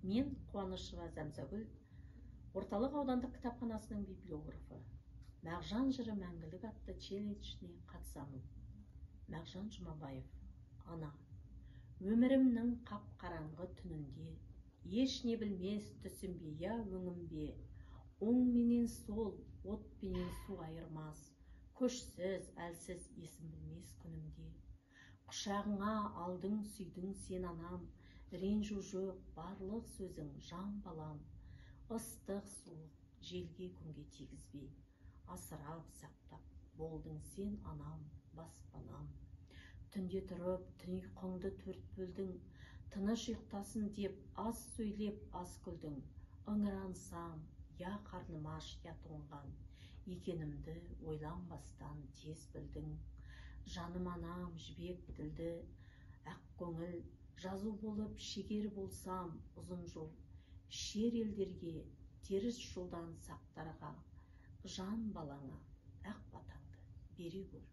Мен Қуанышева Зәмзәгүл, орталық аудандық кітапханасының библиографы. Мағжан жыры мәңгілік атты челленджіне қатысамын. Мағжан Жұмабаев. Ана. Өмірімнің қап-қараңғы түнінде, еш не білмес түсімбе я өңімбе, оң менен сол, от пенен су айырмас, көшсіз, әлсіз есім білмес күнімде. Құшағыңа алдың сүйдің сен анам, ренжу жоқ барлық сөзің жан балам. Ыстық суық желге күнге тигізбей, асырап сақтап болдың сен анам, баспанам. Түнде тұрып түн ұйқыңды төрт бөлдің, тыныш ұйықтасын деп аз сөйлеп аз күлдің. Ыңырансам, я қарным аш, я тоңған екенімді ойланбастан тез білдің. Жаным анам жібек тілді, ақ көңіл, жазу болып шегер болсам ұзын жол, шер елдерге, теріс жолдан сақтарға, жан балаңа ақ батаңды бере көр.